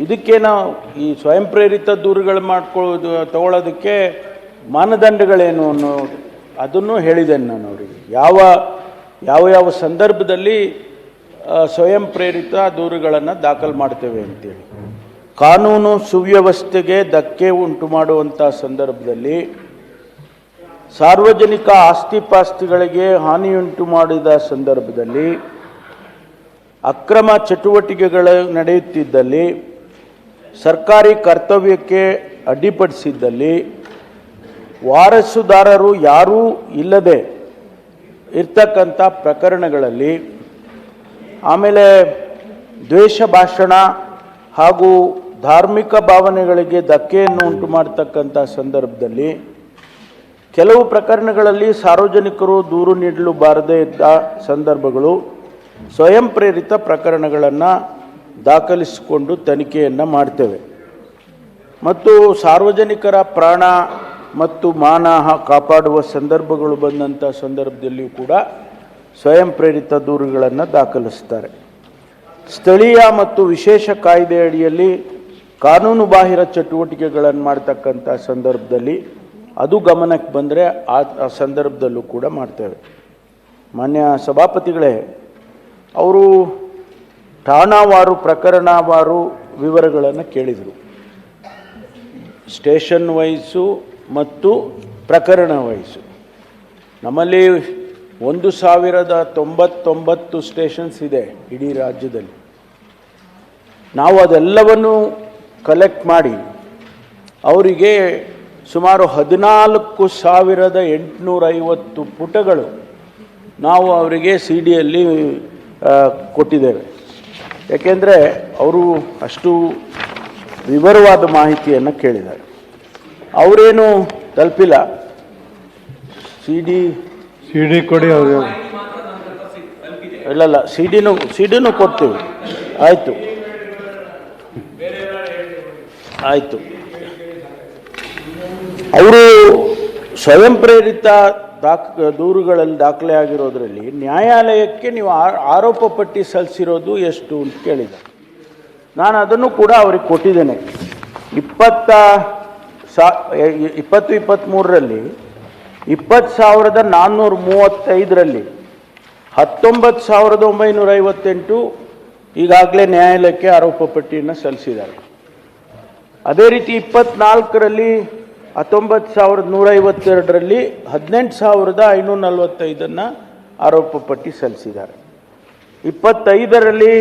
ಇದಕ್ಕೆ ನಾವು ಈ ಸ್ವಯಂ ಪ್ರೇರಿತ ದೂರುಗಳು ತಗೊಳ್ಳೋದಕ್ಕೆ ಮಾನದಂಡಗಳೇನು ಅನ್ನೋ ಅದನ್ನು ಹೇಳಿದ್ದೇನೆ ನಾನು ಅವರಿಗೆ. ಯಾವ ಸಂದರ್ಭದಲ್ಲಿ ಸ್ವಯಂ ಪ್ರೇರಿತ ದೂರುಗಳನ್ನು ದಾಖಲು ಮಾಡ್ತೇವೆ ಅಂತೇಳಿ. ಕಾನೂನು ಸುವ್ಯವಸ್ಥೆಗೆ ಧಕ್ಕೆ ಉಂಟು ಮಾಡುವಂಥ ಸಂದರ್ಭದಲ್ಲಿ, ಸಾರ್ವಜನಿಕ ಆಸ್ತಿಪಾಸ್ತಿಗಳಿಗೆ ಹಾನಿಯುಂಟು ಮಾಡಿದ ಸಂದರ್ಭದಲ್ಲಿ, ಅಕ್ರಮ ಚಟುವಟಿಕೆಗಳು ನಡೆಯುತ್ತಿದ್ದಲ್ಲಿ, ಸರ್ಕಾರಿ ಕರ್ತವ್ಯಕ್ಕೆ ಅಡ್ಡಿಪಡಿಸಿದ್ದಲ್ಲಿ, ವಾರಸುದಾರರು ಯಾರೂ ಇಲ್ಲದೆ ಇರ್ತಕ್ಕಂಥ ಪ್ರಕರಣಗಳಲ್ಲಿ, ಆಮೇಲೆ ದ್ವೇಷ ಭಾಷಣ ಹಾಗೂ ಧಾರ್ಮಿಕ ಭಾವನೆಗಳಿಗೆ ಧಕ್ಕೆಯನ್ನು ಉಂಟು ಮಾಡತಕ್ಕಂಥ ಸಂದರ್ಭದಲ್ಲಿ, ಕೆಲವು ಪ್ರಕರಣಗಳಲ್ಲಿ ಸಾರ್ವಜನಿಕರು ದೂರು ನೀಡಲು ಬಾರದೇ ಇದ್ದ ಸಂದರ್ಭಗಳು ಸ್ವಯಂ ಪ್ರೇರಿತ ಪ್ರಕರಣಗಳನ್ನು ದಾಖಲಿಸಿಕೊಂಡು ತನಿಖೆಯನ್ನು ಮಾಡ್ತೇವೆ. ಮತ್ತು ಸಾರ್ವಜನಿಕರ ಪ್ರಾಣ ಮತ್ತು ಮಾನ ಕಾಪಾಡುವ ಸಂದರ್ಭಗಳು ಬಂದಂಥ ಸಂದರ್ಭದಲ್ಲಿಯೂ ಕೂಡ ಸ್ವಯಂ ಪ್ರೇರಿತ ದೂರುಗಳನ್ನು ದಾಖಲಿಸ್ತಾರೆ. ಸ್ಥಳೀಯ ಮತ್ತು ವಿಶೇಷ ಕಾಯ್ದೆ ಅಡಿಯಲ್ಲಿ ಕಾನೂನು ಬಾಹಿರ ಚಟುವಟಿಕೆಗಳನ್ನು ಮಾಡ್ತಕ್ಕಂಥ ಸಂದರ್ಭದಲ್ಲಿ ಅದು ಗಮನಕ್ಕೆ ಬಂದರೆ ಆ ಸಂದರ್ಭದಲ್ಲೂ ಕೂಡ ಮಾಡ್ತೇವೆ. ಮಾನ್ಯ ಸಭಾಪತಿಗಳೇ, ಅವರು ಠಾಣಾವಾರು ಪ್ರಕರಣವಾರು ವಿವರಗಳನ್ನು ಕೇಳಿದರು. ಸ್ಟೇಷನ್ ವೈಸು ಮತ್ತು ಪ್ರಕರಣ ವೈಸು ನಮ್ಮಲ್ಲಿ 1099 ಸ್ಟೇಷನ್ಸ್ ಇದೆ ಇಡೀ ರಾಜ್ಯದಲ್ಲಿ. ನಾವು ಅದೆಲ್ಲವನ್ನು ಕಲೆಕ್ಟ್ ಮಾಡಿ ಅವರಿಗೆ ಸುಮಾರು 14,850 ಪುಟಗಳು ನಾವು ಅವರಿಗೆ CD-ಯಲ್ಲಿ ಕೊಟ್ಟಿದ್ದೇವೆ. ಯಾಕೆಂದರೆ ಅವರು ಅಷ್ಟು ವಿವರವಾದ ಮಾಹಿತಿಯನ್ನು ಕೇಳಿದ್ದಾರೆ. ಅವರೇನು ತಲುಪಿಲ್ಲ. CD ಕೊಡಿ. ಅವರು ಇಲ್ಲ ಸಿಡಿನೂ ಕೊಡ್ತೀವಿ. ಆಯಿತು. ಅವರು ಸ್ವಯಂ ಪ್ರೇರಿತ ದೂರುಗಳಲ್ಲಿ ದಾಖಲೆ ಆಗಿರೋದ್ರಲ್ಲಿ ನ್ಯಾಯಾಲಯಕ್ಕೆ ನೀವು ಆರೋಪ ಪಟ್ಟಿ ಸಲ್ಲಿಸಿರೋದು ಎಷ್ಟು ಅಂತ ಕೇಳಿದ್ದಾರೆ. ನಾನು ಅದನ್ನು ಕೂಡ ಅವ್ರಿಗೆ ಕೊಟ್ಟಿದ್ದೇನೆ. 2023ರಲ್ಲಿ 20,435ರಲ್ಲಿ 19,958 ಈಗಾಗಲೇ ನ್ಯಾಯಾಲಯಕ್ಕೆ ಆರೋಪ ಪಟ್ಟಿಯನ್ನು ಸಲ್ಲಿಸಿದ್ದಾರೆ. ಅದೇ ರೀತಿ 24ರಲ್ಲಿ 19,152ರಲ್ಲಿ 18,545 ಆರೋಪ ಪಟ್ಟಿ ಸಲ್ಲಿಸಿದ್ದಾರೆ. 25ರಲ್ಲಿ